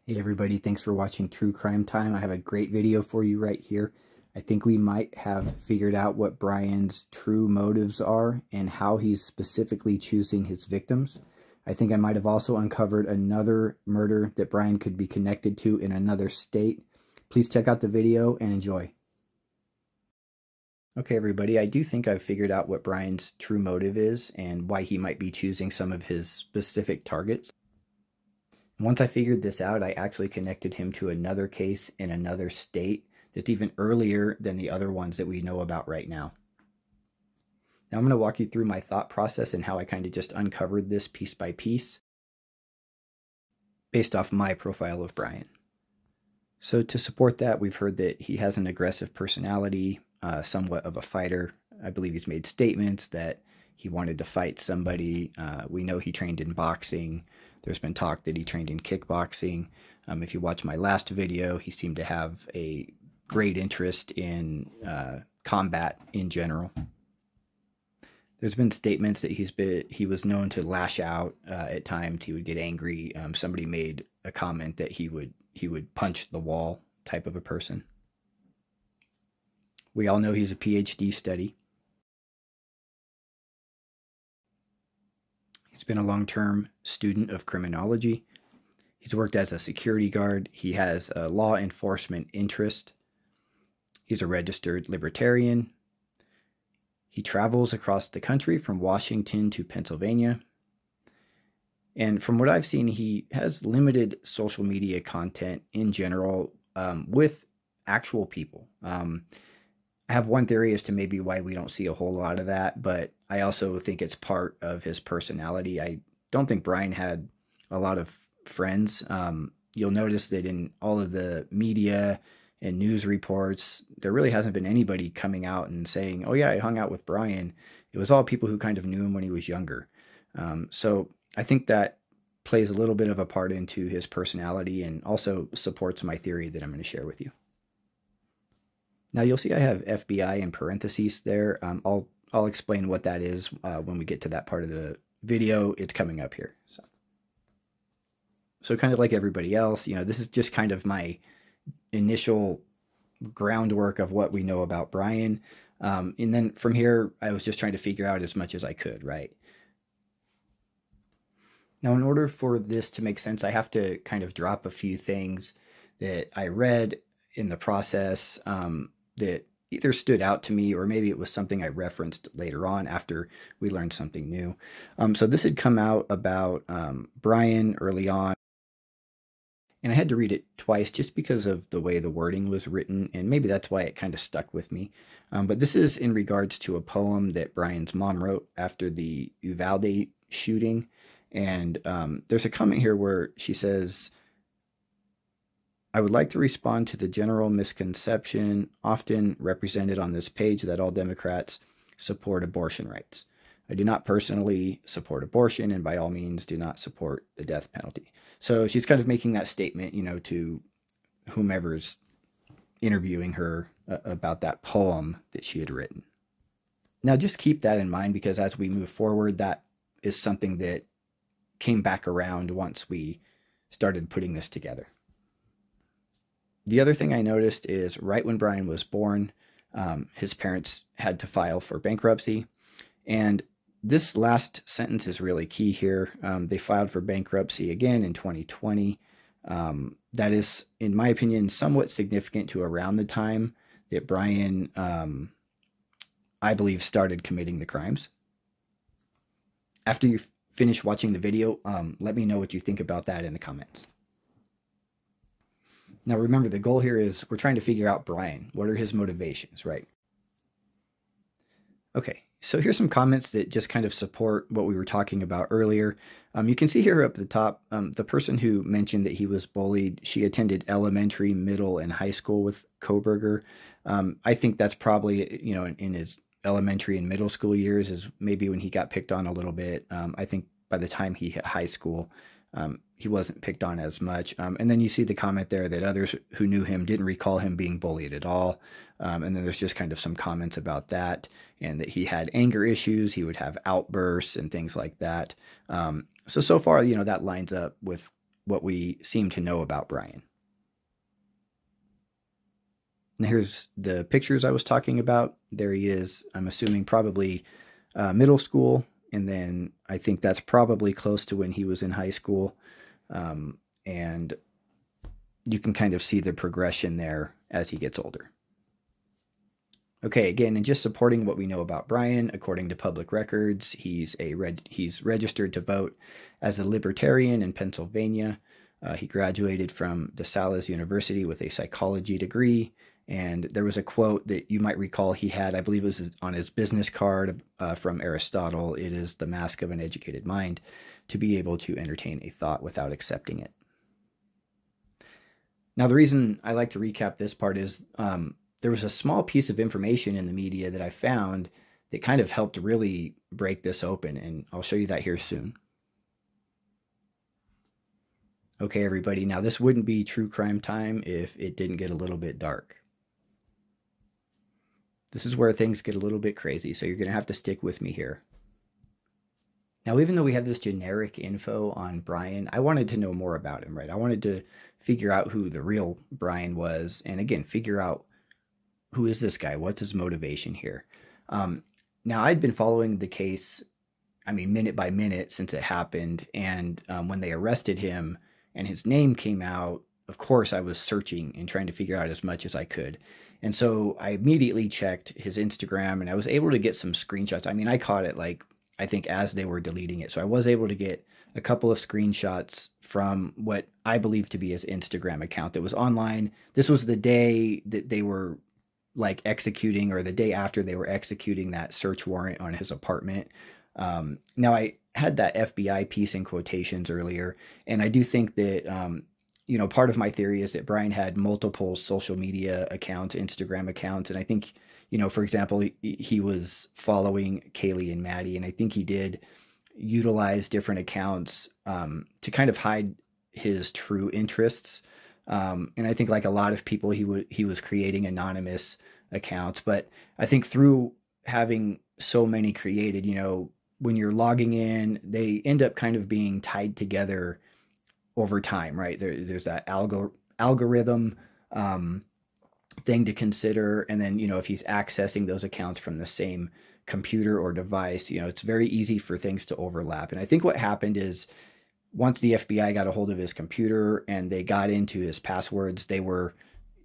Hey everybody, thanks for watching True Crime Time. I have a great video for you right here. I think we might have figured out what Bryan's true motives are and how he's specifically choosing his victims. I think I might have also uncovered another murder that Bryan could be connected to in another state. Please check out the video and enjoy. Okay everybody, I do think I've figured out what Bryan's true motive is and why he might be choosing some of his specific targets. Once I figured this out, I actually connected him to another case in another state that's even earlier than the other ones that we know about right now. Now I'm going to walk you through my thought process and how I kind of just uncovered this piece by piece based off my profile of Bryan. So to support that, we've heard that he has an aggressive personality, somewhat of a fighter. I believe he's made statements that he wanted to fight somebody. We know he trained in boxing. There's been talk that he trained in kickboxing. If you watch my last video, he seemed to have a great interest in combat in general. There's been statements that he was known to lash out at times. He would get angry. Somebody made a comment that he would punch the wall type of a person. We all know he's a PhD study. He's been a long-term student of criminology. He's worked as a security guard. He has a law enforcement interest. He's a registered libertarian. He travels across the country from Washington to Pennsylvania. And from what I've seen, he has limited social media content in general with actual people. I have one theory as to maybe why we don't see a whole lot of that, but I also think it's part of his personality. I don't think Bryan had a lot of friends. You'll notice that in all of the media and news reports, there really hasn't been anybody coming out and saying, oh yeah, I hung out with Bryan. It was all people who kind of knew him when he was younger. So I think that plays a little bit of a part into his personality and also supports my theory that I'm going to share with you. Now you'll see I have FBI in parentheses there. I'll explain what that is when we get to that part of the video. It's coming up here. So kind of like everybody else, this is just kind of my initial groundwork of what we know about Bryan. And then from here, I was just trying to figure out as much as I could, right? Now, in order for this to make sense, I have to kind of drop a few things that I read in the process that either stood out to me or maybe it was something I referenced later on after we learned something new. So this had come out about Bryan early on, and I had to read it twice just because of the way the wording was written, and maybe that's why it kind of stuck with me. But this is in regards to a poem that Bryan's mom wrote after the Uvalde shooting, and there's a comment here where she says, I would like to respond to the general misconception often represented on this page that all Democrats support abortion rights. I do not personally support abortion and by all means do not support the death penalty. So she's kind of making that statement, to whomever's interviewing her about that poem that she had written. Now just keep that in mind because as we move forward, that is something that came back around once we started putting this together. The other thing I noticed is right when Bryan was born, his parents had to file for bankruptcy. And this last sentence is really key here. They filed for bankruptcy again in 2020. That is, in my opinion, somewhat significant to around the time that Bryan, I believe, started committing the crimes. After you finish watching the video, let me know what you think about that in the comments. Now remember, the goal here is we're trying to figure out Bryan. What are his motivations, right? Okay, so here's some comments that just kind of support what we were talking about earlier. You can see here up at the top, the person who mentioned that he was bullied, she attended elementary, middle, and high school with Kohberger. I think that's probably, in his elementary and middle school years is maybe when he got picked on a little bit. I think by the time he hit high school, he wasn't picked on as much. And then you see the comment there that others who knew him didn't recall him being bullied at all. And then there's just kind of some comments about that and that he had anger issues. He would have outbursts and things like that. So far, that lines up with what we seem to know about Bryan. And here's the pictures I was talking about. There he is, I'm assuming probably middle school. And then I think that's probably close to when he was in high school. And you can kind of see the progression there as he gets older. Okay, again, and just supporting what we know about Bryan, according to public records, he's registered to vote as a libertarian in Pennsylvania. He graduated from DeSales University with a psychology degree. And there was a quote that you might recall he had, I believe it was on his business card from Aristotle. It is the mask of an educated mind, to be able to entertain a thought without accepting it. Now, the reason I like to recap this part is there was a small piece of information in the media that I found that kind of helped really break this open, and I'll show you that here soon. Okay, everybody, now this wouldn't be true crime time if it didn't get a little bit dark. This is where things get a little bit crazy, so you're going to have to stick with me here. Now, even though we have this generic info on Bryan, I wanted to know more about him, right? I wanted to figure out who the real Bryan was, and again, figure out who is this guy? What's his motivation here? Now, I'd been following the case, I mean, minute by minute since it happened, and when they arrested him and his name came out, of course, I was searching and trying to figure out as much as I could. And so I immediately checked his Instagram, and I was able to get some screenshots. I mean, I caught it, like, I think as they were deleting it. So I was able to get a couple of screenshots from what I believe to be his Instagram account that was online. This was the day that they were like executing, or the day after they were executing that search warrant on his apartment. Now, I had that FBI piece in quotations earlier, and I do think that you know, part of my theory is that Bryan had multiple social media accounts, Instagram accounts. And I think, you know, for example, he was following Kaylee and Maddie, and I think he did utilize different accounts to kind of hide his true interests. And I think, like a lot of people, he was creating anonymous accounts. But I think through having so many created, you know, when you're logging in, they end up kind of being tied together over time, right? There's that algorithm thing to consider. And then, you know, if he's accessing those accounts from the same computer or device, you know, it's very easy for things to overlap. And I think what happened is once the FBI got a hold of his computer and they got into his passwords, they were,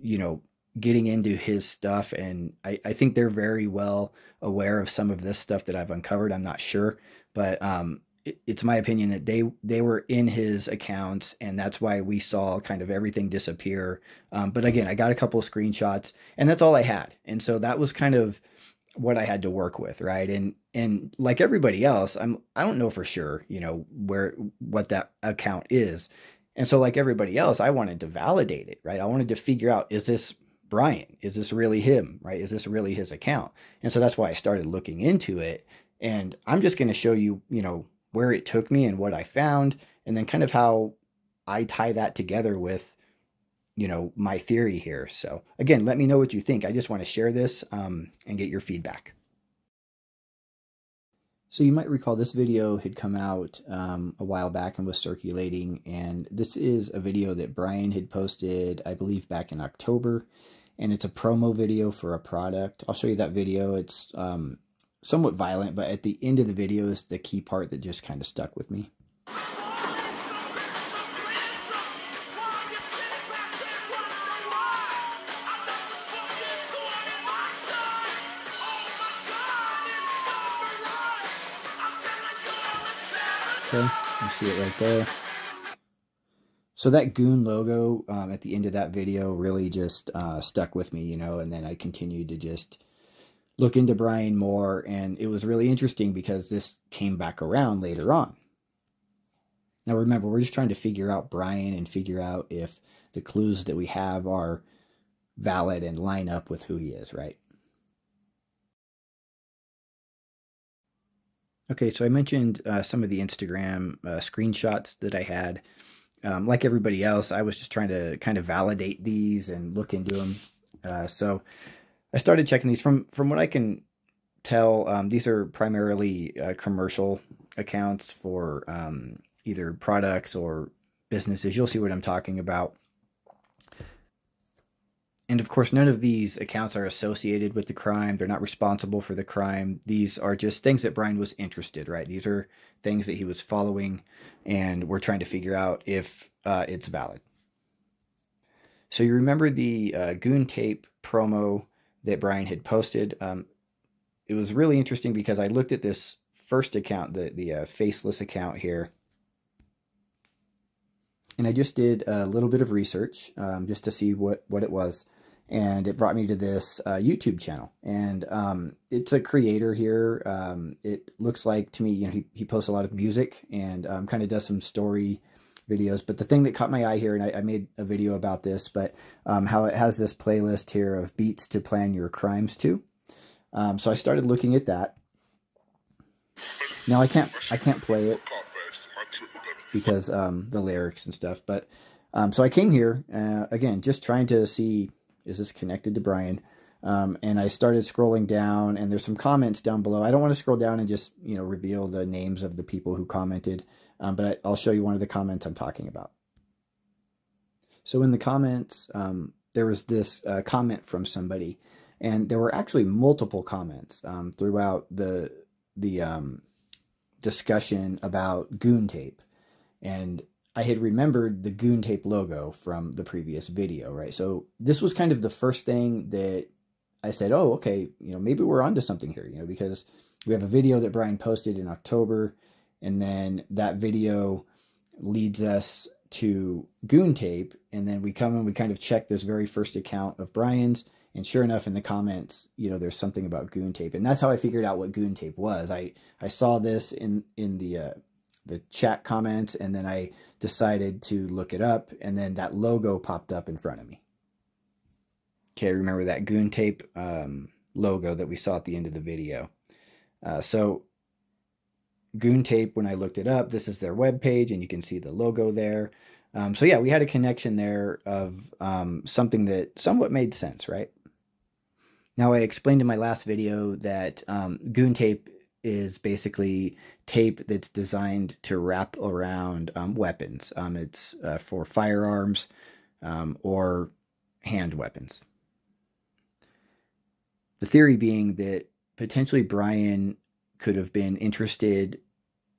you know, getting into his stuff. And I think they're very well aware of some of this stuff that I've uncovered. I'm not sure, but it's my opinion that they were in his accounts, and that's why we saw kind of everything disappear. But again, I got a couple of screenshots, and that's all I had. And so that was kind of what I had to work with, right? And like everybody else, I don't know for sure, you know, what that account is. And so like everybody else, I wanted to validate it, right? I wanted to figure out, is this Bryan? Is this really him, right? Is this really his account? And so that's why I started looking into it. And I'm just going to show you, you know, where it took me and what I found, and then kind of how I tie that together with, you know, my theory here. So again, let me know what you think. I just want to share this and get your feedback. So you might recall this video had come out a while back and was circulating, and this is a video that Bryan had posted, I believe, back in October, and it's a promo video for a product. I'll show you that video. It's somewhat violent, but at the end of the video is the key part that just kind of stuck with me. Okay, you see it right there. So that goon logo at the end of that video really just stuck with me, you know, and then I continued to just look into Bryan more, and it was really interesting because this came back around later on. Now remember, we're just trying to figure out Bryan and figure out if the clues that we have are valid and line up with who he is, right? Okay, so I mentioned some of the Instagram screenshots that I had. Like everybody else, I was just trying to kind of validate these and look into them. So I started checking these. From what I can tell, these are primarily commercial accounts for either products or businesses, you'll see what I'm talking about. And of course, none of these accounts are associated with the crime. They're not responsible for the crime. These are just things that Bryan was interested, right? These are things that he was following, and we're trying to figure out if it's valid. So you remember the goon tape promo that Bryan had posted? It was really interesting because I looked at this first account, the faceless account here, and I just did a little bit of research just to see what it was. And it brought me to this YouTube channel. And it's a creator here. It looks like to me, you know, he posts a lot of music and kind of does some story videos. But the thing that caught my eye here, and I made a video about this, but how it has this playlist here of beats to plan your crimes to. So I started looking at that. Now I can't play it because the lyrics and stuff. But so I came here again, just trying to see, is this connected to Bryan? And I started scrolling down, and there's some comments down below. I don't want to scroll down and just, you know, reveal the names of the people who commented, but I'll show you one of the comments I'm talking about. So in the comments, there was this comment from somebody, and there were actually multiple comments throughout the discussion about goon tape. And I had remembered the goon tape logo from the previous video, right? So this was kind of the first thing that I said, oh, okay, you know, maybe we're onto something here, you know, because we have a video that Bryan posted in October, and then that video leads us to goon tape, and then we come and we kind of check this very first account of Bryan's, and sure enough, in the comments, you know, there's something about goon tape, and that's how I figured out what goon tape was. I saw this in the chat comments, and then I decided to look it up, and then that logo popped up in front of me. Okay, remember that goon tape logo that we saw at the end of the video. So goon tape, when I looked it up, this is their webpage, and you can see the logo there. So yeah, we had a connection there of something that somewhat made sense, right? Now, I explained in my last video that goon tape is basically tape that's designed to wrap around weapons. It's for firearms or hand weapons. The theory being that potentially Bryan could have been interested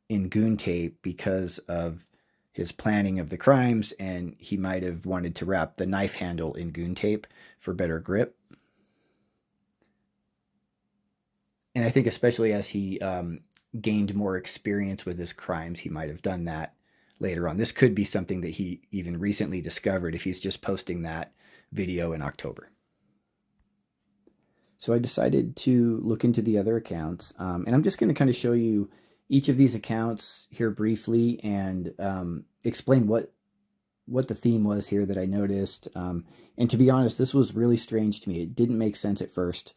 in goon tape because of his planning of the crimes, and he might have wanted to wrap the knife handle in goon tape for better grip. And I think especially as he gained more experience with his crimes, he might have done that later on. This could be something that he even recently discovered if he's just posting that video in October. So I decided to look into the other accounts, and I'm just going to kind of show you each of these accounts here briefly and explain what the theme was here that I noticed. And to be honest, this was really strange to me. It didn't make sense at first.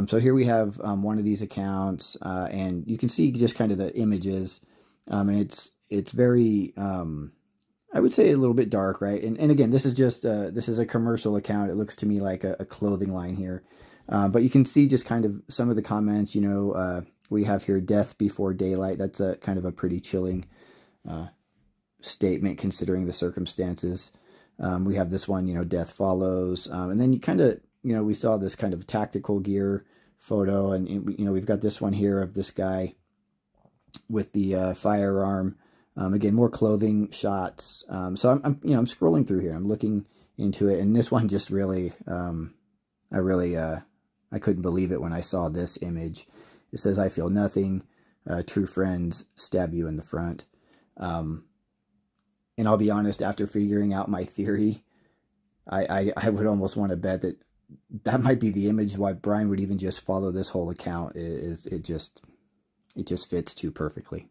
So here we have one of these accounts, and you can see just kind of the images, and it's very, I would say a little bit dark, right? And again, this is just this is a commercial account. It looks to me like a clothing line here, but you can see just kind of some of the comments. You know, we have here "Death Before Daylight." That's a kind of a pretty chilling statement considering the circumstances. We have this one, you know, "Death Follows," and then you kind of, you know, we saw this kind of tactical gear photo, and you know, we've got this one here of this guy with the firearm. Again, more clothing shots. So I'm you know, I'm scrolling through here. I'm looking into it, and this one just really, I couldn't believe it when I saw this image. It says, "I feel nothing. True friends stab you in the front." And I'll be honest, after figuring out my theory, I would almost want to bet that might be the image why Bryan would even just follow this whole account. It just fits too perfectly.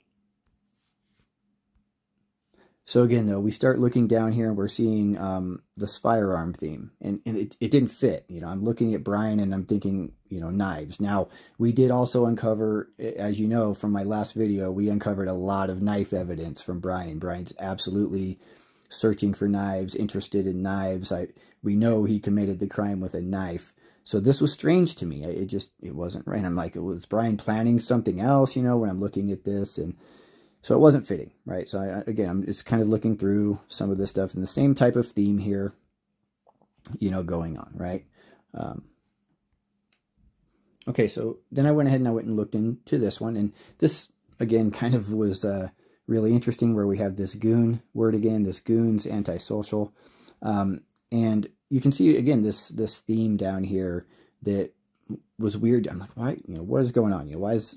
So again, though, we start looking down here and we're seeing this firearm theme, and it didn't fit. You know, I'm looking at Bryan and I'm thinking, you know, knives. Now, we did also uncover, as you know from my last video, we uncovered a lot of knife evidence from Bryan. Bryan's absolutely searching for knives, interested in knives. We know he committed the crime with a knife. So this was strange to me. It wasn't right. I'm like, was Bryan planning something else, you know, when I'm looking at this? And So it wasn't fitting, right? So again, I'm just kind of looking through some of this stuff and the same type of theme here, you know, going on, right? Okay, so then I went ahead and I went and looked into this one, and this again kind of was really interesting, where we have this goon word again, this goon's antisocial, and you can see again this theme down here that was weird. I'm like, why? You know, what is going on? You know, why is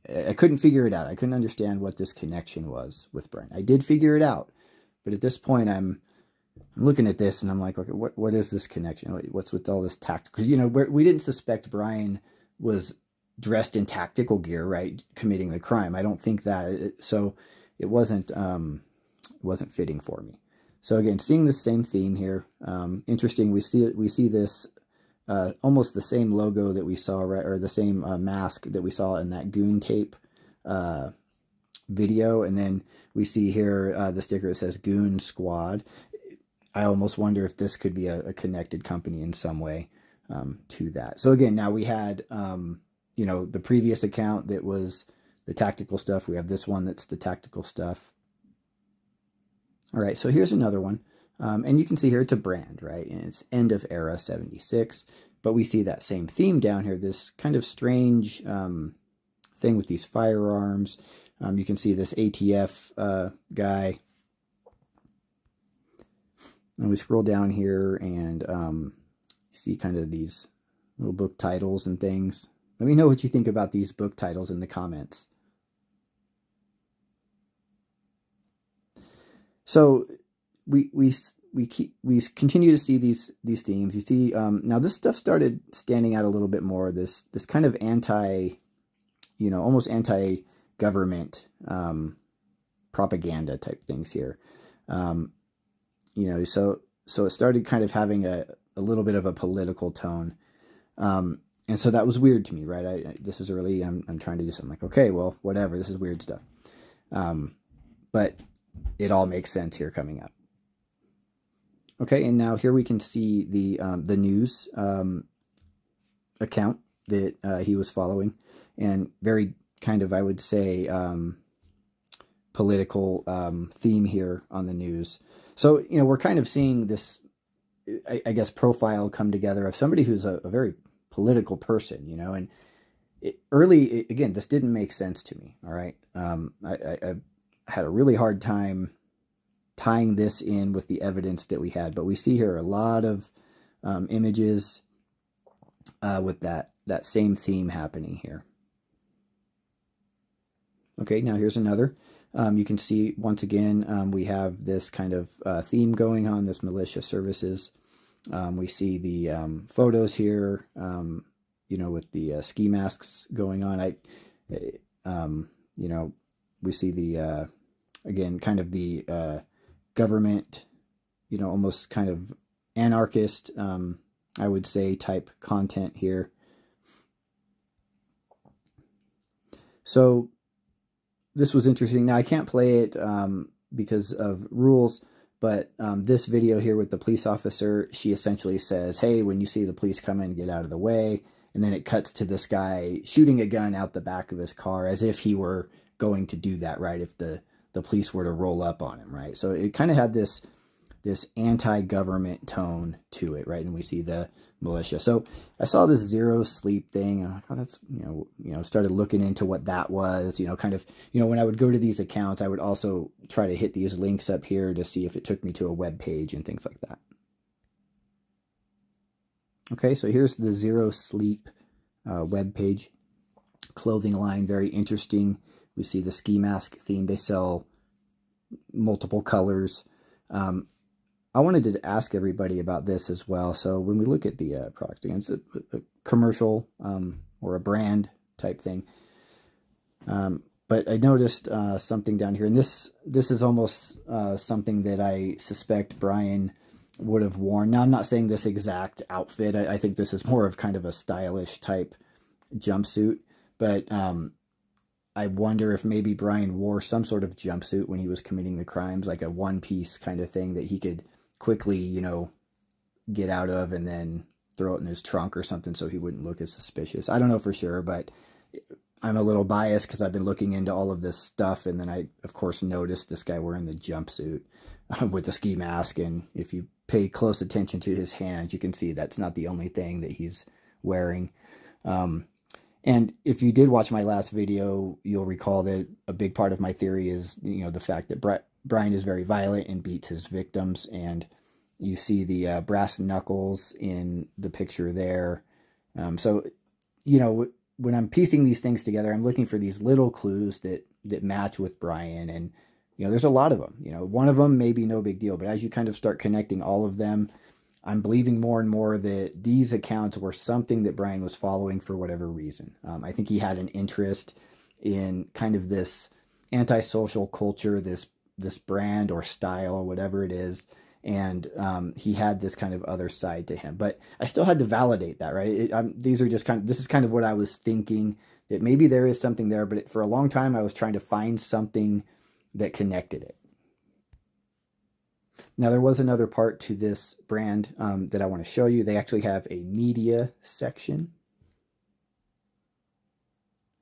I couldn't figure it out. I couldn't understand what this connection was with Bryan. I did figure it out, but at this point, I'm looking at this and I'm like, okay, what is this connection? What's with all this tactical? Because, you know, we didn't suspect Bryan was dressed in tactical gear, right, committing the crime. I don't think that. So it wasn't fitting for me. So again, seeing the same theme here, interesting. We see this. Almost the same logo that we saw, right, or the same mask that we saw in that goon tape video, and then we see here the sticker that says Goon Squad. I almost wonder if this could be a connected company in some way to that. So again, now we had you know, the previous account that was the tactical stuff. We have this one that's the tactical stuff. All right, so here's another one. And you can see here it's a brand, right? And it's end of era 76. But we see that same theme down here, this kind of strange thing with these firearms. You can see this ATF guy. And we scroll down here and see kind of these little book titles and things. Let me know what you think about these book titles in the comments. So we continue to see these themes. You see, now this stuff started standing out a little bit more. This kind of you know, almost anti-government propaganda type things here. You know, so it started kind of having a little bit of a political tone, and so that was weird to me, right? This is early. I'm trying to I'm like, okay, well, whatever. This is weird stuff, but it all makes sense here coming up. Okay, and now here we can see the news account that he was following, and very kind of, I would say, political theme here on the news. So, you know, we're kind of seeing this, I guess, profile come together of somebody who's a very political person, you know, and again, this didn't make sense to me, all right? I had a really hard time tying this in with the evidence that we had, but we see here a lot of images with that same theme happening here. Okay, now here's another. You can see once again we have this kind of theme going on, this militia services. We see the photos here, you know, with the ski masks going on. You know, we see the again kind of the government, you know, almost kind of anarchist, I would say, type content here. So this was interesting. Now I can't play it because of rules, but this video here with the police officer, she essentially says, hey, when you see the police come in, get out of the way. And then it cuts to this guy shooting a gun out the back of his car as if he were going to do that, right? If the police were to roll up on him, right? So it kind of had this anti-government tone to it, right? And we see the militia. So I saw this zero sleep thing, and I'm like, oh, that's, you know, started looking into what that was, you know, kind of, you know, when I would go to these accounts, I would also try to hit these links up here to see if it took me to a web page and things like that. Okay, so here's the Zero Sleep web page. Clothing line, very interesting. We see the ski mask theme. They sell multiple colors. I wanted to ask everybody about this as well. So when we look at the product, again, it's a commercial or a brand type thing. But I noticed something down here, and this is almost something that I suspect Bryan would have worn. Now, I'm not saying this exact outfit. I think this is more of kind of a stylish type jumpsuit, but I wonder if maybe Bryan wore some sort of jumpsuit when he was committing the crimes, like a one-piece kind of thing that he could quickly, you know, get out of and then throw it in his trunk or something so he wouldn't look as suspicious. I don't know for sure, but I'm a little biased because I've been looking into all of this stuff, and then I, of course, noticed this guy wearing the jumpsuit with the ski mask, and if you pay close attention to his hands, you can see that's not the only thing that he's wearing. And if you did watch my last video, you'll recall that a big part of my theory is, the fact that Bryan is very violent and beats his victims, and you see the brass knuckles in the picture there. So, when I'm piecing these things together, I'm looking for these little clues that match with Bryan, and there's a lot of them. One of them may be no big deal, but as you kind of start connecting all of them, I'm believing more and more that these accounts were something that Bryan was following for whatever reason. I think he had an interest in kind of this antisocial culture, this brand or style or whatever it is, and he had this kind of other side to him. But I still had to validate that, right? This is kind of what I was thinking, that maybe there is something there, but for a long time I was trying to find something that connected it. Now, there was another part to this brand that I want to show you. They actually have a media section.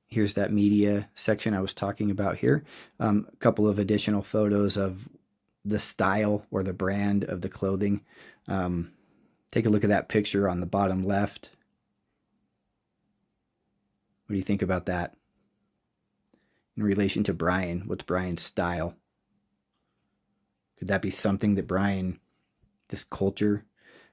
Here's that media section I was talking about here. A couple of additional photos of the style or the brand of the clothing. Take a look at that picture on the bottom left. What do you think about that in relation to Bryan? What's Bryan's style? Could that be something that Bryan, this culture?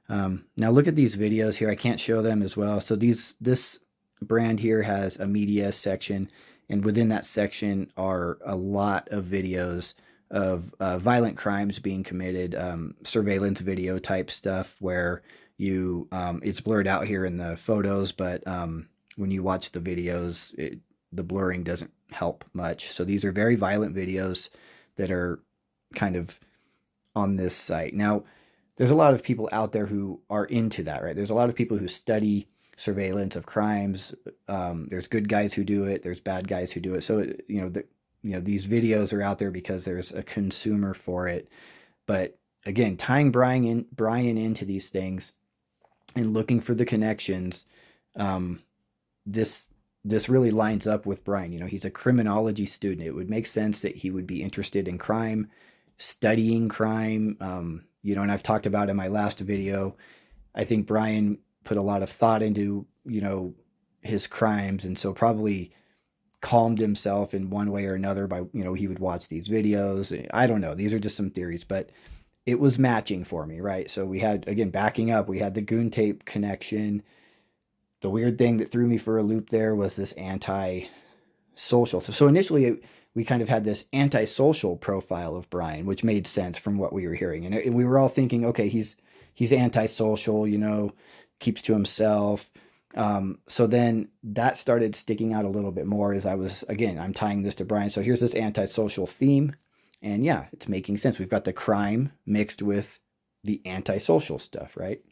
Now look at these videos here. I can't show them as well. So this brand here has a media section, and within that section are a lot of videos of violent crimes being committed, surveillance video type stuff where it's blurred out here in the photos, but when you watch the videos, the blurring doesn't help much. So these are very violent videos that are kind of on this site. Now, there's a lot of people out there who are into that, right? There's a lot of people who study surveillance of crimes. There's good guys who do it. There's bad guys who do it. So, these videos are out there because there's a consumer for it. But again, tying Bryan into these things and looking for the connections, this really lines up with Bryan. He's a criminology student. It would make sense that he would be interested in crime, studying crime. And I've talked about in my last video, I think Bryan put a lot of thought into, his crimes, and so probably calmed himself in one way or another by, he would watch these videos. I don't know. These are just some theories, but it was matching for me, right? So we had, again, backing up, we had the goon tape connection. The weird thing that threw me for a loop there was this anti-social. So initially we kind of had this antisocial profile of Bryan, which made sense from what we were hearing. And we were all thinking, okay, he's antisocial, keeps to himself. So then that started sticking out a little bit more as I'm tying this to Bryan. So here's this antisocial theme, and yeah, it's making sense. We've got the crime mixed with the antisocial stuff, right?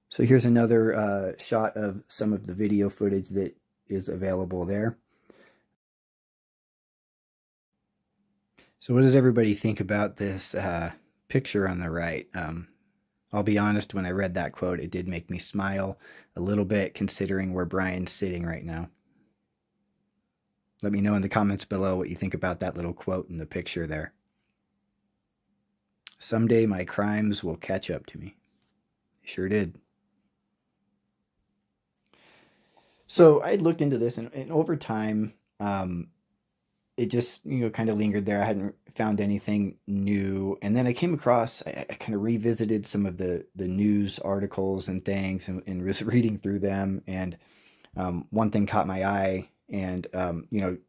So here's another shot of some of the video footage that is available there. So what does everybody think about this picture on the right? I'll be honest, when I read that quote, it did make me smile a little bit, considering where Bryan's sitting right now. Let me know in the comments below what you think about that little quote in the picture there. Someday my crimes will catch up to me. They sure did. So I looked into this, and over time, it just, kind of lingered there. I hadn't found anything new. And then I came across, I kind of revisited some of the news articles and things, and was reading through them. And one thing caught my eye. And,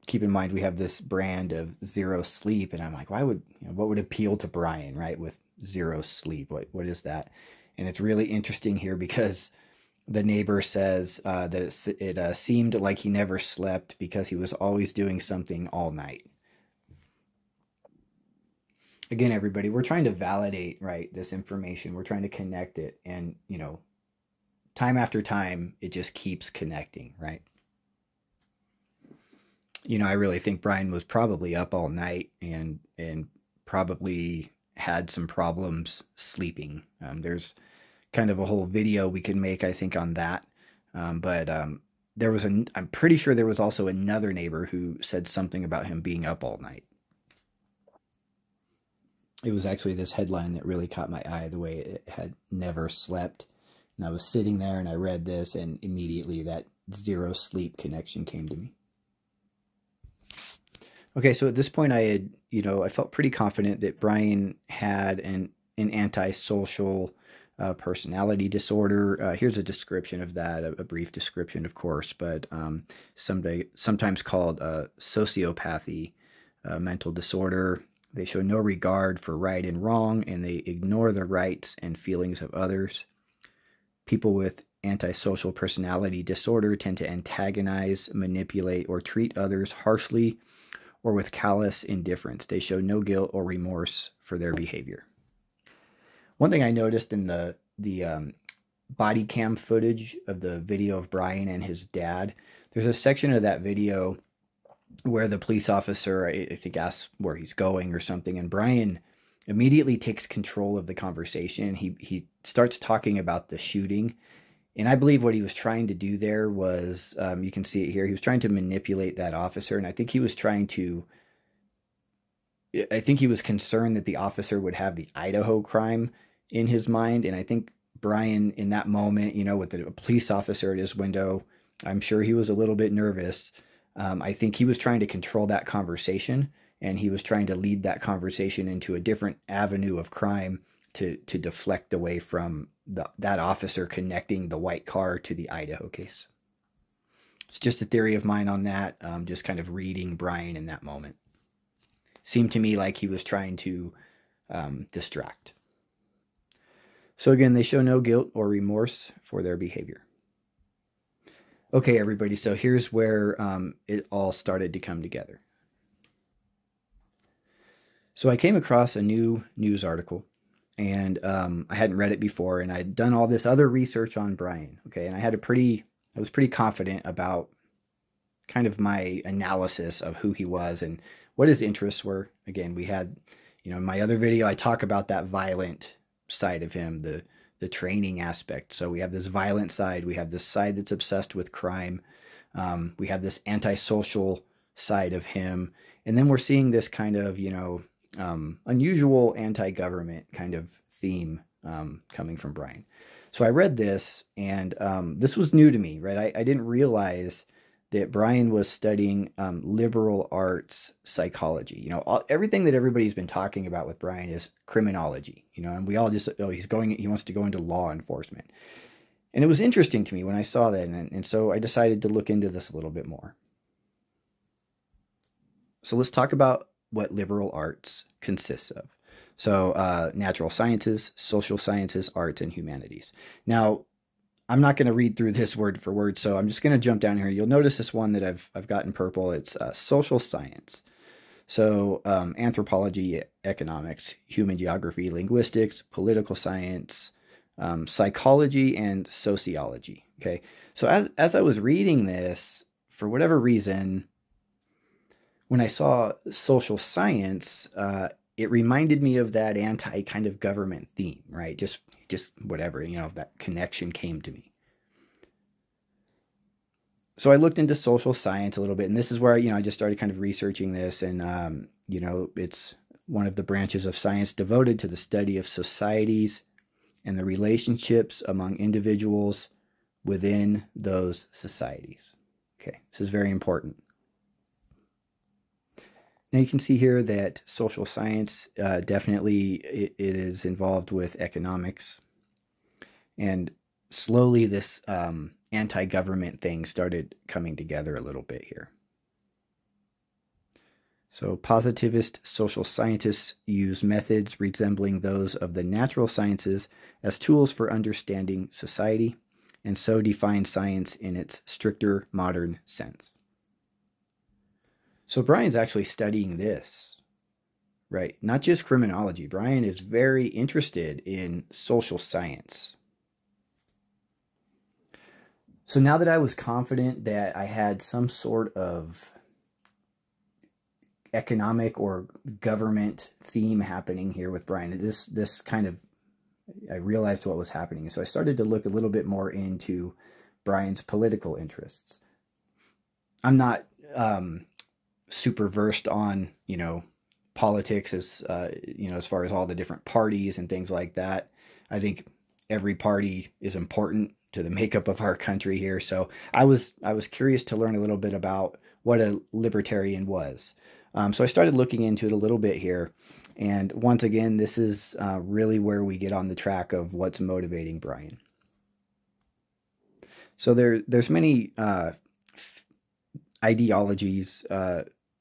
keep in mind, we have this brand of zero sleep. And I'm like, what would appeal to Bryan, right? With zero sleep, what is that? And it's really interesting here because the neighbor says that it seemed like he never slept because he was always doing something all night. Again, everybody, we're trying to validate, right, this information. We're trying to connect it. And, time after time, it just keeps connecting, right? I really think Bryan was probably up all night and probably had some problems sleeping. There's kind of a whole video we can make, I think, on that. But I'm pretty sure there was also another neighbor who said something about him being up all night. It was actually this headline that really caught my eye, the way it had never slept. And I was sitting there and I read this, and immediately that zero sleep connection came to me. Okay, so at this point I had, I felt pretty confident that Bryan had an antisocial personality disorder. Here's a description of that, a brief description, of course, but sometimes called sociopathy, mental disorder. They show no regard for right and wrong, and they ignore the rights and feelings of others. People with antisocial personality disorder tend to antagonize, manipulate, or treat others harshly or with callous indifference. They show no guilt or remorse for their behavior. One thing I noticed in the body cam footage of the video of Bryan and his dad, there's a section of that video where the police officer, I think, asks where he's going or something, and Bryan immediately takes control of the conversation. He starts talking about the shooting, and I believe what he was trying to do there was, you can see it here, he was trying to manipulate that officer, and I think he was concerned that the officer would have the Idaho crime in his mind, and I think Bryan, in that moment, with the police officer at his window, I'm sure he was a little bit nervous. I think he was trying to control that conversation, and he was trying to lead that conversation into a different avenue of crime to deflect away from that officer connecting the white car to the Idaho case. It's just a theory of mine on that, just kind of reading Bryan in that moment. Seemed to me like he was trying to distract. So again, they show no guilt or remorse for their behavior. Okay, everybody, so here's where it all started to come together. So I came across a new news article, and I hadn't read it before, and I'd done all this other research on Bryan, okay, and I was pretty confident about kind of my analysis of who he was and what his interests were. Again, we had, in my other video, I talk about that violent side of him, the training aspect. So we have this violent side, we have this side that's obsessed with crime, we have this antisocial side of him, and then we're seeing this kind of, unusual anti-government kind of theme coming from Bryan. So I read this, and this was new to me, right? I didn't realize that Bryan was studying liberal arts psychology. Everything that everybody's been talking about with Bryan is criminology, and we all just, he wants to go into law enforcement. And it was interesting to me when I saw that, and so I decided to look into this a little bit more. So let's talk about what liberal arts consists of. So natural sciences, social sciences, arts, and humanities. Now, I'm not going to read through this word for word, so I'm just going to jump down here. You'll notice this one that I've got in purple. It's social science. So anthropology, economics, human geography, linguistics, political science, psychology, and sociology. Okay, so as I was reading this, for whatever reason, when I saw social science, it reminded me of that anti kind of government theme, right? Just whatever, that connection came to me. So I looked into social science a little bit, and this is where, I just started kind of researching this, and, it's one of the branches of science devoted to the study of societies and the relationships among individuals within those societies. Okay, this is very important. Now you can see here that social science, definitely it is involved with economics. And slowly this anti-government thing started coming together a little bit here. So positivist social scientists use methods resembling those of the natural sciences as tools for understanding society, and so define science in its stricter modern sense. So Bryan's actually studying this, right? Not just criminology. Bryan is very interested in social science. So now that I was confident that I had some sort of economic or government theme happening here with Bryan, this kind of, I realized what was happening. So I started to look a little bit more into Bryan's political interests. I'm not super versed on, politics as, as far as all the different parties and things like that. I think every party is important to the makeup of our country here. So I was curious to learn a little bit about what a libertarian was. So I started looking into it a little bit here. And once again, this is really where we get on the track of what's motivating Bryan. So there's many ideologies,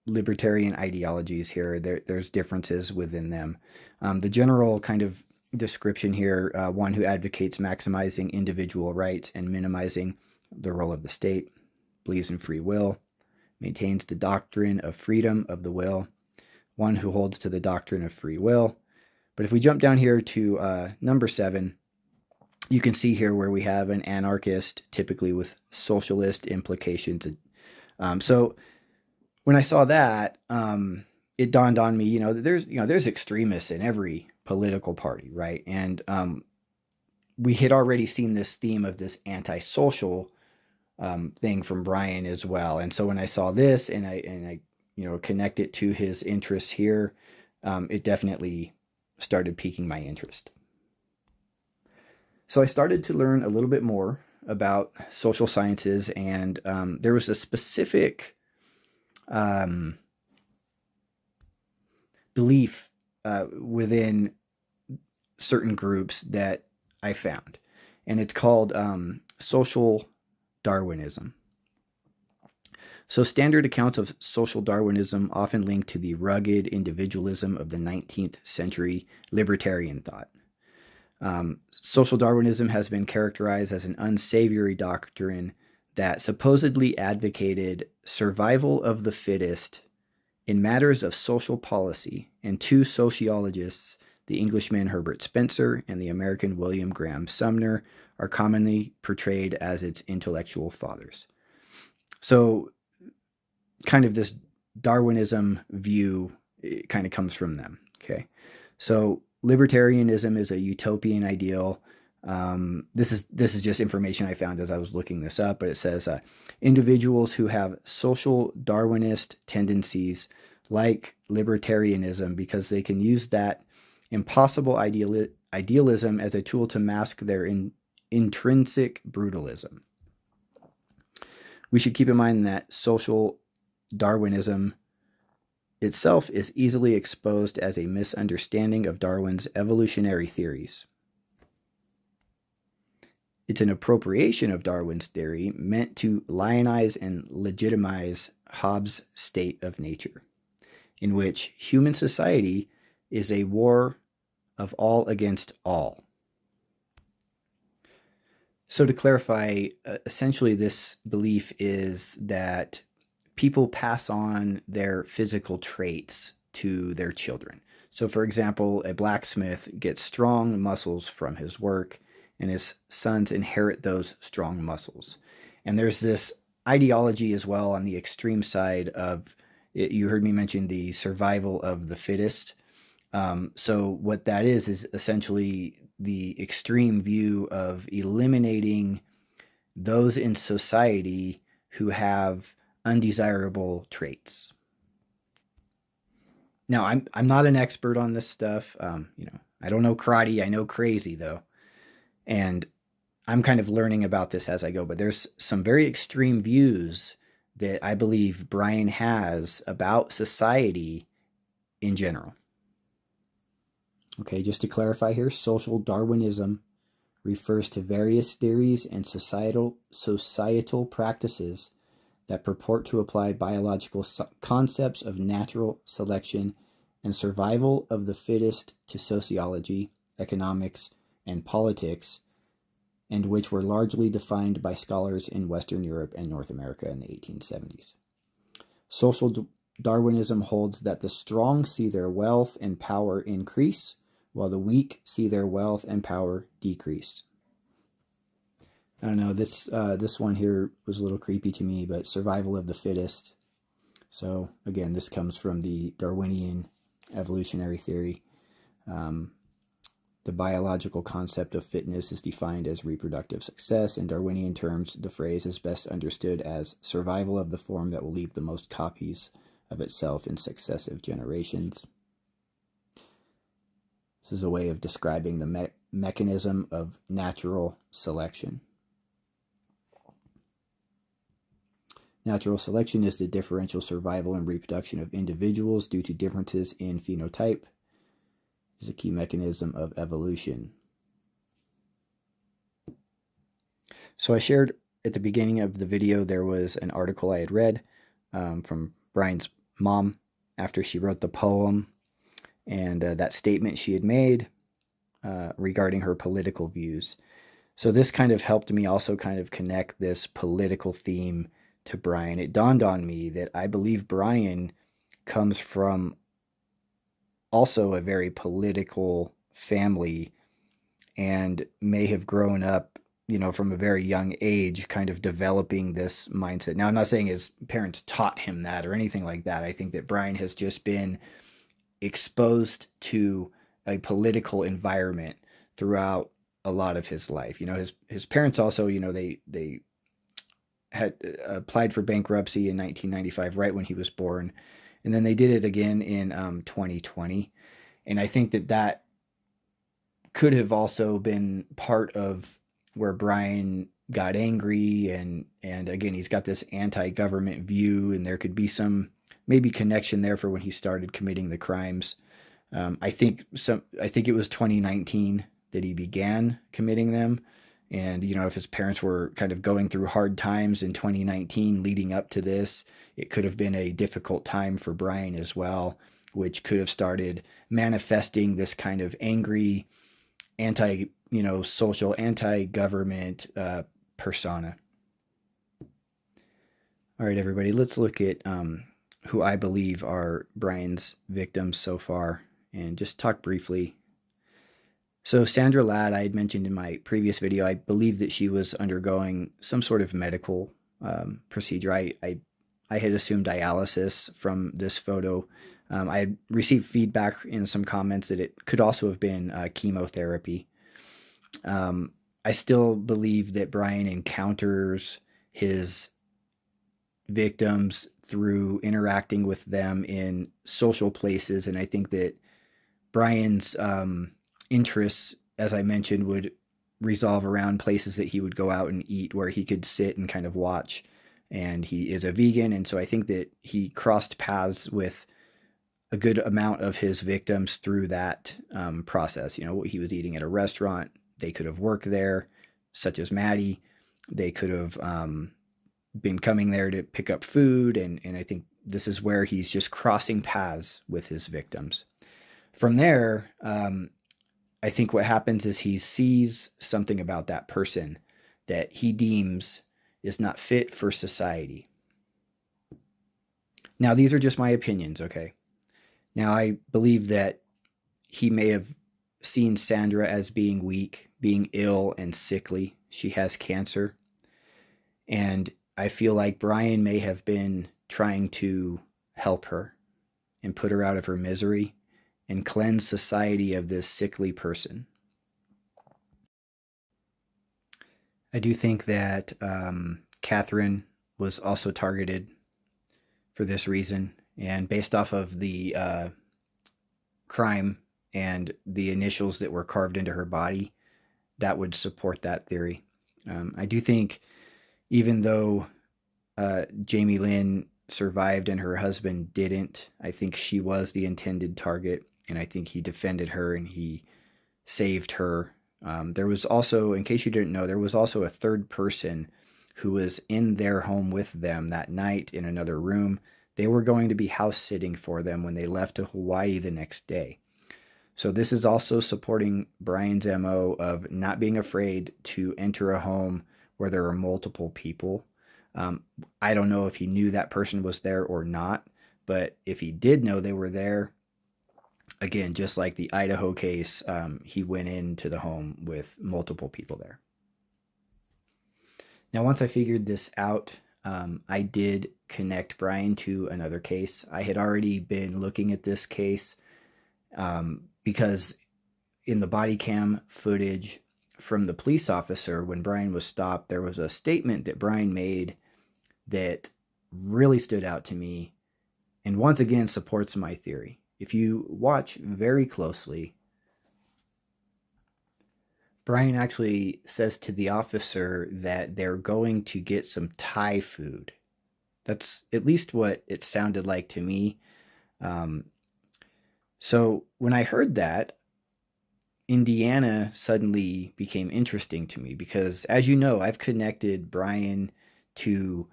libertarian ideologies here. There's differences within them. The general kind of description here, one who advocates maximizing individual rights and minimizing the role of the state, believes in free will, maintains the doctrine of freedom of the will, one who holds to the doctrine of free will. But if we jump down here to number 7, you can see here where we have an anarchist, typically with socialist implications. So when I saw that, it dawned on me, there's extremists in every political party, right? And we had already seen this theme of this antisocial thing from Bryan as well. And so when I saw this and I connect it to his interests here, it definitely started piquing my interest. So I started to learn a little bit more about social sciences, and there was a specific belief within certain groups that I found, and it's called social Darwinism. So standard accounts of social Darwinism often link to the rugged individualism of the 19th century libertarian thought. Social Darwinism has been characterized as an unsavory doctrine that supposedly advocated survival of the fittest in matters of social policy, and two sociologists, the Englishman Herbert Spencer and the American William Graham Sumner, are commonly portrayed as its intellectual fathers. So kind of this Darwinism view, it kind of comes from them. Okay. So libertarianism is a utopian ideal. This is just information I found as I was looking this up, but it says individuals who have social Darwinist tendencies like libertarianism because they can use that impossible idealism as a tool to mask their intrinsic brutalism. We should keep in mind that social Darwinism itself is easily exposed as a misunderstanding of Darwin's evolutionary theories. It's an appropriation of Darwin's theory meant to lionize and legitimize Hobbes' state of nature, in which human society is a war of all against all. So to clarify, essentially this belief is that people pass on their physical traits to their children. So for example, a blacksmith gets strong muscles from his work, and his sons inherit those strong muscles. And there's this ideology as well on the extreme side of it. You heard me mention the survival of the fittest. So what that is essentially the extreme view of eliminating those in society who have undesirable traits. Now, I'm not an expert on this stuff. I don't know karate. I know crazy though. And I'm kind of learning about this as I go, but there's some very extreme views that I believe Bryan has about society in general. Okay, just to clarify here, social Darwinism refers to various theories and societal practices that purport to apply biological concepts of natural selection and survival of the fittest to sociology, economics, and politics, and which were largely defined by scholars in Western Europe and North America in the 1870s. Social Darwinism holds that the strong see their wealth and power increase, while the weak see their wealth and power decrease. I don't know, this one here was a little creepy to me, but survival of the fittest. So again, this comes from the Darwinian evolutionary theory. The The biological concept of fitness is defined as reproductive success. In Darwinian terms, the phrase is best understood as survival of the form that will leave the most copies of itself in successive generations. This is a way of describing the mechanism of natural selection. Natural selection is the differential survival and reproduction of individuals due to differences in phenotype. It is a key mechanism of evolution. So I shared at the beginning of the video, there was an article I had read from Bryan's mom after she wrote the poem, and that statement she had made regarding her political views. So this kind of helped me also kind of connect this political theme to Bryan. It dawned on me that I believe Bryan comes from also a very political family and may have grown up, you know, from a very young age, kind of developing this mindset. Now, I'm not saying his parents taught him that or anything like that. I think that Bryan has just been exposed to a political environment throughout a lot of his life. You know, his parents also, you know, they had applied for bankruptcy in 1995, right when he was born. And then they did it again in 2020. And I think that could have also been part of where Bryan got angry. And again, he's got this anti-government view, and there could be some maybe connection there for when he started committing the crimes. I think it was 2019 that he began committing them. And, you know, if his parents were kind of going through hard times in 2019 leading up to this, it could have been a difficult time for Bryan as well, which could have started manifesting this kind of angry, social, anti-government persona. All right, everybody, let's look at who I believe are Bryan's victims so far and just talk briefly. So Sandra Ladd, I had mentioned in my previous video, I believe that she was undergoing some sort of medical procedure. I had assumed dialysis from this photo. I had received feedback in some comments that it could also have been chemotherapy. I still believe that Bryan encounters his victims through interacting with them in social places, and I think that Bryan's interests, as I mentioned, would resolve around places that he would go out and eat where he could sit and kind of watch. And he is a vegan, and so I think that he crossed paths with a good amount of his victims through that process. You know, he was eating at a restaurant. They could have worked there, such as Maddie. They could have been coming there to pick up food, and I think this is where he's just crossing paths with his victims. From there, I think what happens is he sees something about that person that he deems is not fit for society. Now, these are just my opinions, okay? Now, I believe that he may have seen Sandra as being weak, being ill and sickly. She has cancer. And I feel like Bryan may have been trying to help her and put her out of her misery and cleanse society of this sickly person. I do think that Catherine was also targeted for this reason, and based off of the crime and the initials that were carved into her body, that would support that theory. I do think even though Jamie Lynn survived and her husband didn't, I think she was the intended target. And I think he defended her and he saved her. There was also, in case you didn't know, there was also a third person who was in their home with them that night in another room. They were going to be house sitting for them when they left to Hawaii the next day. So this is also supporting Bryan's MO of not being afraid to enter a home where there are multiple people. I don't know if he knew that person was there or not, but if he did know they were there, again, just like the Idaho case, he went into the home with multiple people there. Now, once I figured this out, I did connect Bryan to another case. I had already been looking at this case because in the body cam footage from the police officer when Bryan was stopped, there was a statement that Bryan made that really stood out to me and once again supports my theory. If you watch very closely, Bryan actually says to the officer that they're going to get some Thai food. That's at least what it sounded like to me. So when I heard that, Indiana suddenly became interesting to me because, as you know, I've connected Bryan to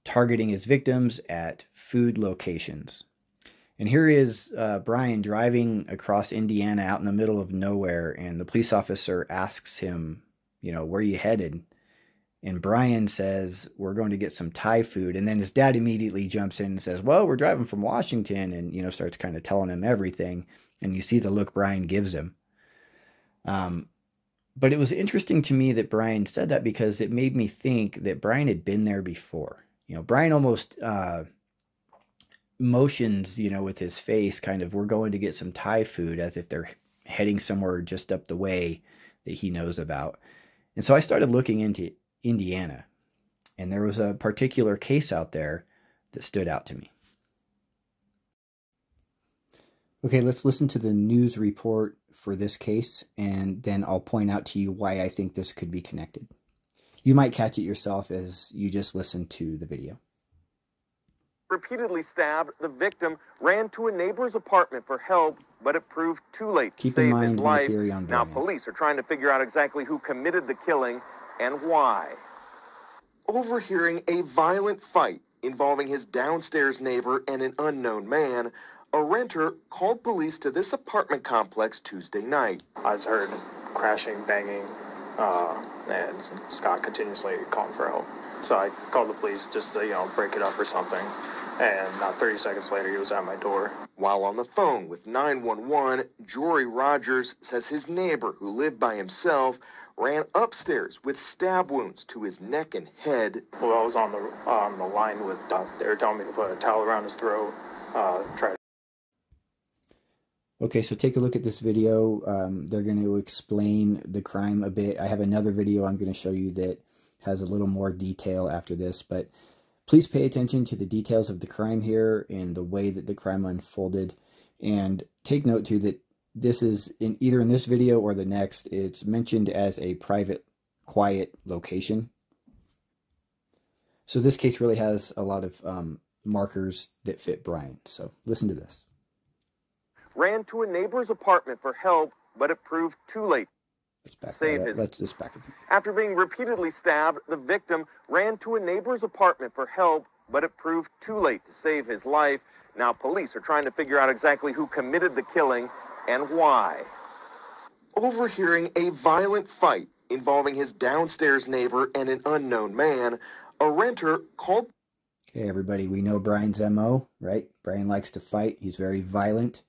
targeting his victims at food locations. And here is Bryan driving across Indiana out in the middle of nowhere, and the police officer asks him, you know, where are you headed? And Bryan says, we're going to get some Thai food. And then his dad immediately jumps in and says, well, we're driving from Washington, and, you know, starts kind of telling him everything. And you see the look Bryan gives him. But it was interesting to me that Bryan said that because it made me think that Bryan had been there before. You know, Bryan almost motions, you know, with his face, kind of, we're going to get some Thai food, as if they're heading somewhere just up the way that he knows about. And so I started looking into Indiana, and there was a particular case out there that stood out to me. Okay, let's listen to the news report for this case, and then I'll point out to you why I think this could be connected. You might catch it yourself as you just listen to the video. Repeatedly stabbed, the victim ran to a neighbor's apartment for help, but it proved too late to save his life. Now police are trying to figure out exactly who committed the killing and why. Overhearing a violent fight involving his downstairs neighbor and an unknown man, a renter called police to this apartment complex Tuesday night. I just heard crashing, banging, and Scott continuously calling for help. So I called the police just to, you know, break it up or something. And not 30 seconds later, he was at my door. While on the phone with 911, Jory Rogers says his neighbor, who lived by himself, ran upstairs with stab wounds to his neck and head. Well, I was on the line with, they were telling me to put a towel around his throat, try to... Okay, so take a look at this video. They're going to explain the crime a bit. I have another video I'm going to show you that has a little more detail after this, but please pay attention to the details of the crime here and the way that the crime unfolded. And take note too that this is either in this video or the next, it's mentioned as a private, quiet location. So this case really has a lot of markers that fit Bryan. So listen to this. Ran to a neighbor's apartment for help, but it proved too late. Let's just back it. After being repeatedly stabbed, the victim ran to a neighbor's apartment for help, but it proved too late to save his life. Now police are trying to figure out exactly who committed the killing and why. Overhearing a violent fight involving his downstairs neighbor and an unknown man, a renter called... Okay, everybody, we know Bryan's MO, right? Bryan likes to fight. He's very violent.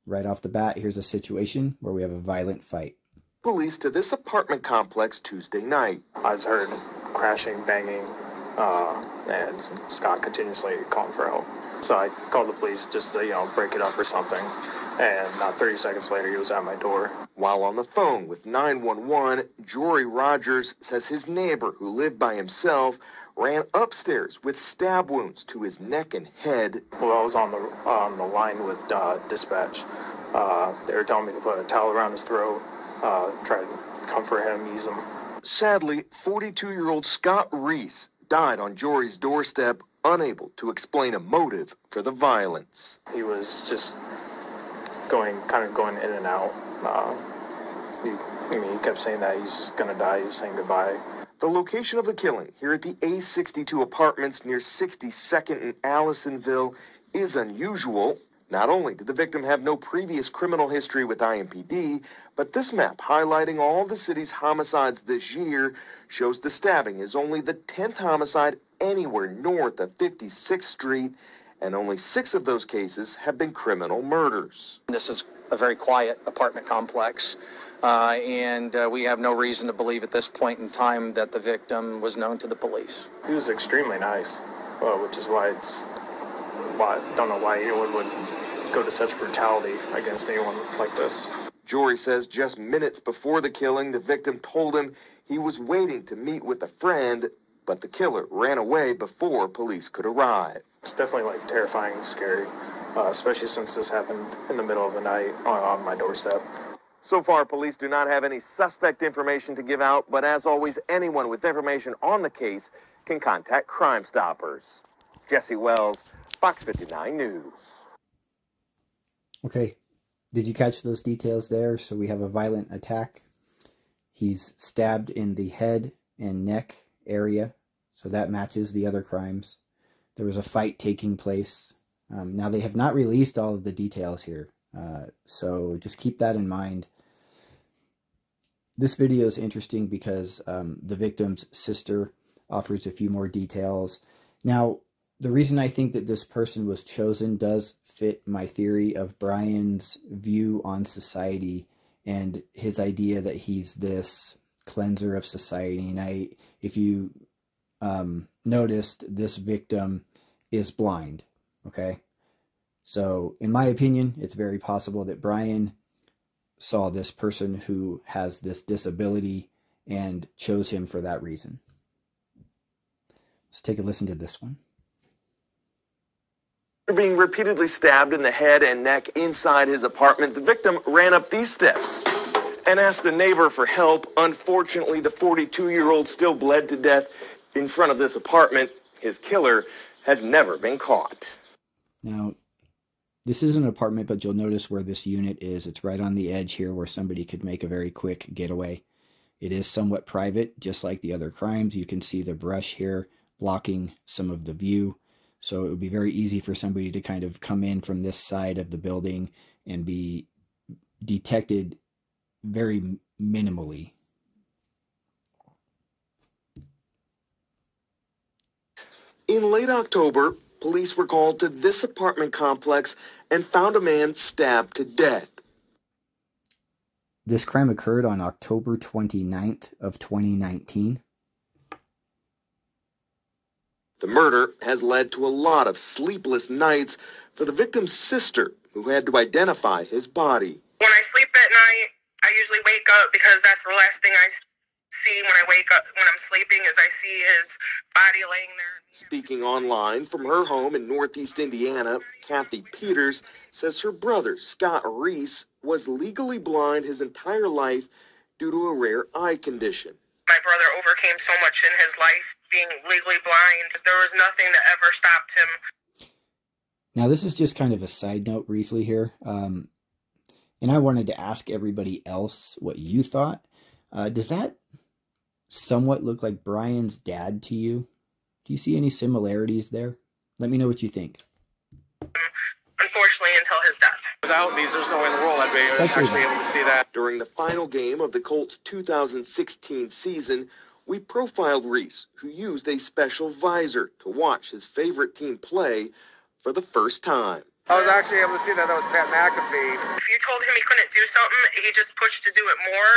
Right off the bat, here's a situation where we have a violent fight. Police to this apartment complex Tuesday night. I just heard crashing, banging, and Scott continuously calling for help. So I called the police just to, you know, break it up or something. And not 30 seconds later, he was at my door. While on the phone with 911, Jory Rogers says his neighbor, who lived by himself, ran upstairs with stab wounds to his neck and head. Well, I was on the line with dispatch. They were telling me to put a towel around his throat, try to comfort him, ease him. Sadly, 42-year-old Scott Reese died on Jory's doorstep, unable to explain a motive for the violence. He was just going in and out. He kept saying that he's just gonna die. He was saying goodbye. The location of the killing here at the A62 apartments near 62nd and Allisonville is unusual. Not only did the victim have no previous criminal history with IMPD, but this map highlighting all the city's homicides this year shows the stabbing is only the 10th homicide anywhere north of 56th Street, and only 6 of those cases have been criminal murders. This is a very quiet apartment complex, and we have no reason to believe at this point in time that the victim was known to the police. He was extremely nice, which is why I don't know why anyone would go to such brutality against anyone like this. Jory says just minutes before the killing, the victim told him he was waiting to meet with a friend, but the killer ran away before police could arrive. It's definitely like terrifying and scary, especially since this happened in the middle of the night on my doorstep. So far, police do not have any suspect information to give out, but as always, anyone with information on the case can contact Crime Stoppers. Jesse Wells, Fox 59 News. Okay, did you catch those details there? So we have a violent attack. He's stabbed in the head and neck area, so that matches the other crimes. There was a fight taking place. Now, they have not released all of the details here, so just keep that in mind. This video is interesting because the victim's sister offers a few more details. Now, the reason I think that this person was chosen does fit my theory of Bryan's view on society and his idea that he's this cleanser of society. And if you noticed, this victim is blind, okay? So, in my opinion, it's very possible that Bryan saw this person who has this disability and chose him for that reason. Let's take a listen to this one. After being repeatedly stabbed in the head and neck inside his apartment, the victim ran up these steps and asked a neighbor for help. Unfortunately, the 42-year-old still bled to death in front of this apartment. His killer has never been caught. Now, this is an apartment, but you'll notice where this unit is. It's right on the edge here where somebody could make a very quick getaway. It is somewhat private, just like the other crimes. You can see the brush here blocking some of the view. So it would be very easy for somebody to kind of come in from this side of the building and be detected very minimally. In late October, police were called to this apartment complex and found a man stabbed to death. This crime occurred on October 29th of 2019. The murder has led to a lot of sleepless nights for the victim's sister, who had to identify his body. When I sleep at night, I usually wake up because that's the last thing I see when I wake up, when I'm sleeping, is I see his body laying there. Speaking online from her home in Northeast Indiana, Kathy Peters says her brother, Scott Reese, was legally blind his entire life due to a rare eye condition. My brother overcame so much in his life being legally blind. There was nothing that ever stopped him. Now, this is just kind of a side note briefly here. And I wanted to ask everybody else what you thought. Does that somewhat look like Bryan's dad to you? Do you see any similarities there? Let me know what you think. Unfortunately, until his death. Without these, there's no way in the world I'd be actually able to see that. During the final game of the Colts' 2016 season, we profiled Reese, who used a special visor to watch his favorite team play for the first time. I was actually able to see that was Pat McAfee. If you told him he couldn't do something, he just pushed to do it more.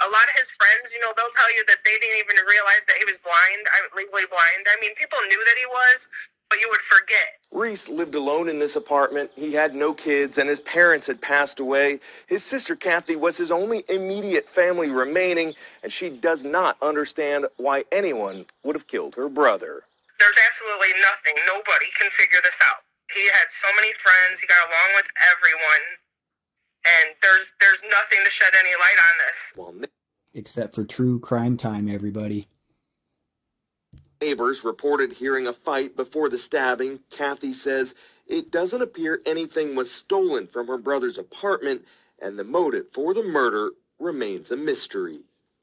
A lot of his friends, they'll tell you that they didn't even realize that he was blind, legally blind. I mean, people knew that he was, but you would forget. Reese lived alone in this apartment. He had no kids, and his parents had passed away. His sister, Kathy, was his only immediate family remaining, and she does not understand why anyone would have killed her brother. There's absolutely nothing. Nobody can figure this out. He had so many friends. He got along with everyone. And there's nothing to shed any light on this. Except for true crime time, everybody. Neighbors reported hearing a fight before the stabbing. Kathy says it doesn't appear anything was stolen from her brother's apartment, and the motive for the murder remains a mystery.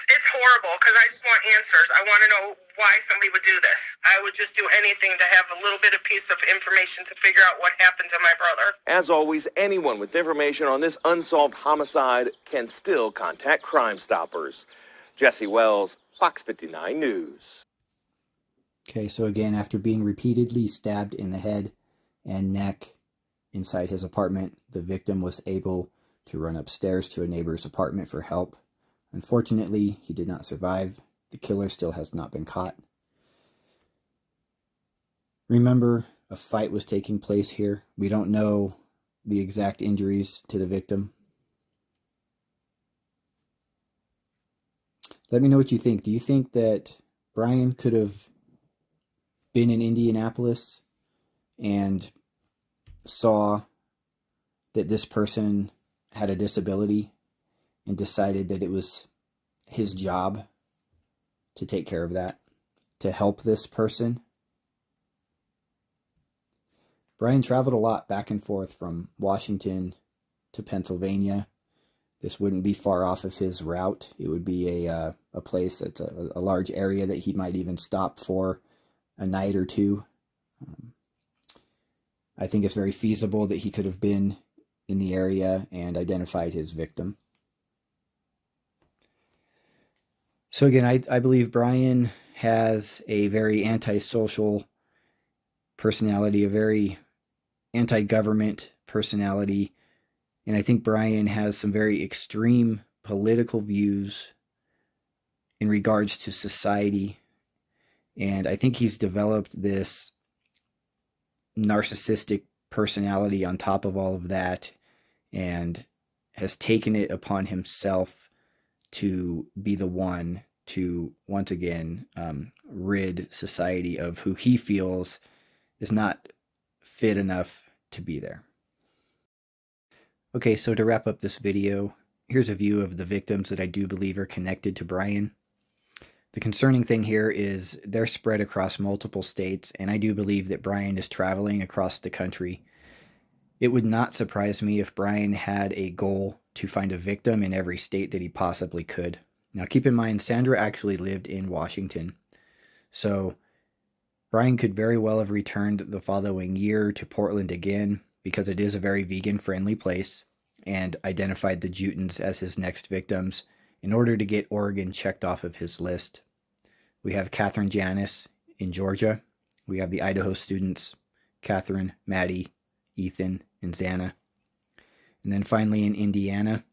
It's horrible because I just want answers. I want to know why somebody would do this. I would just do anything to have a little bit of piece of information to figure out what happened to my brother. As always, anyone with information on this unsolved homicide can still contact Crime Stoppers. Jesse Wells, Fox 59 News. Okay, so again, after being repeatedly stabbed in the head and neck inside his apartment, the victim was able to run upstairs to a neighbor's apartment for help. Unfortunately, he did not survive. The killer still has not been caught. Remember, a fight was taking place here. We don't know the exact injuries to the victim. Let me know what you think. Do you think that Bryan could have been in Indianapolis and saw that this person had a disability and decided that it was his job to take care of that, to help this person? Bryan traveled a lot back and forth from Washington to Pennsylvania. This wouldn't be far off of his route. It would be a place that's a large area that he might even stop for a night or two. I think it's very feasible that he could have been in the area and identified his victim. So again, I believe Bryan has a very antisocial personality, a very anti-government personality, and I think Bryan has some very extreme political views in regards to society, and I think he's developed this narcissistic personality on top of all of that, and has taken it upon himself to be the one to once again rid society of who he feels is not fit enough to be there. Okay, so to wrap up this video, here's a view of the victims that I do believe are connected to Bryan. The concerning thing here is they're spread across multiple states, and I do believe that Bryan is traveling across the country. It would not surprise me if Bryan had a goal to find a victim in every state that he possibly could. Now keep in mind, Sandra actually lived in Washington, so Bryan could very well have returned the following year to Portland again, because it is a very vegan-friendly place, and identified the Jutons as his next victims in order to get Oregon checked off of his list. We have Catherine Janice in Georgia. We have the Idaho students, Catherine, Maddie, Ethan, and Xana. And then finally in Indiana,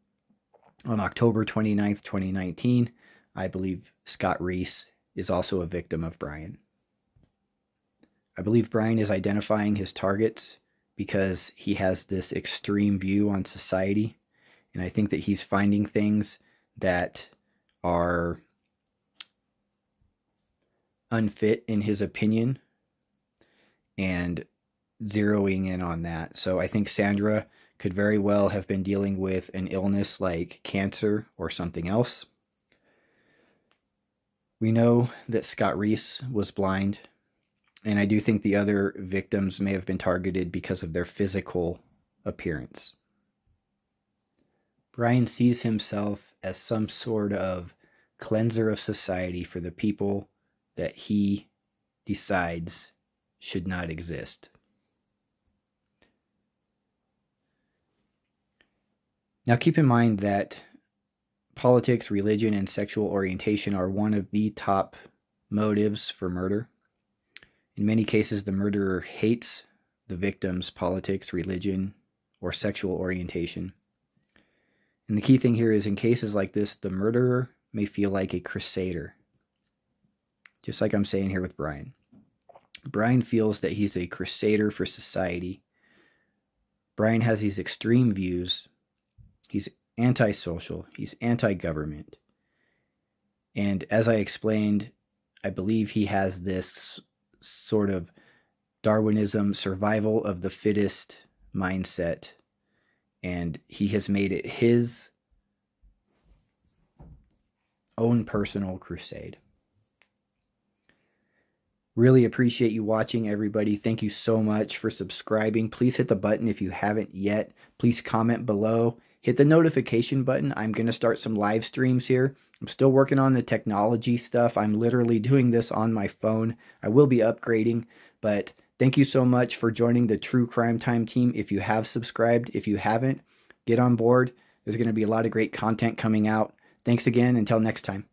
on October 29th, 2019, I believe Scott Reese is also a victim of Bryan. I believe Bryan is identifying his targets because he has this extreme view on society, and I think that he's finding things that are unfit in his opinion and zeroing in on that. So I think Sandra could very well have been dealing with an illness like cancer or something else. We know that Scott Reese was blind, and I do think the other victims may have been targeted because of their physical appearance. Bryan sees himself as some sort of cleanser of society for the people that he decides should not exist. Now keep in mind that politics, religion, and sexual orientation are one of the top motives for murder. In many cases, the murderer hates the victim's politics, religion, or sexual orientation. And the key thing here is, in cases like this, the murderer may feel like a crusader. Just like I'm saying here with Bryan. Bryan feels that he's a crusader for society. Bryan has these extreme views. He's antisocial. He's anti-government. And as I explained, I believe he has this sort of Darwinism, survival of the fittest mindset. And he has made it his own personal crusade. Really appreciate you watching, everybody. Thank you so much for subscribing. Please hit the button if you haven't yet. Please comment below. Hit the notification button. I'm going to start some live streams here. I'm still working on the technology stuff. I'm literally doing this on my phone. I will be upgrading, but thank you so much for joining the True Crime Time team. If you have subscribed, if you haven't, get on board. There's going to be a lot of great content coming out. Thanks again. Until next time.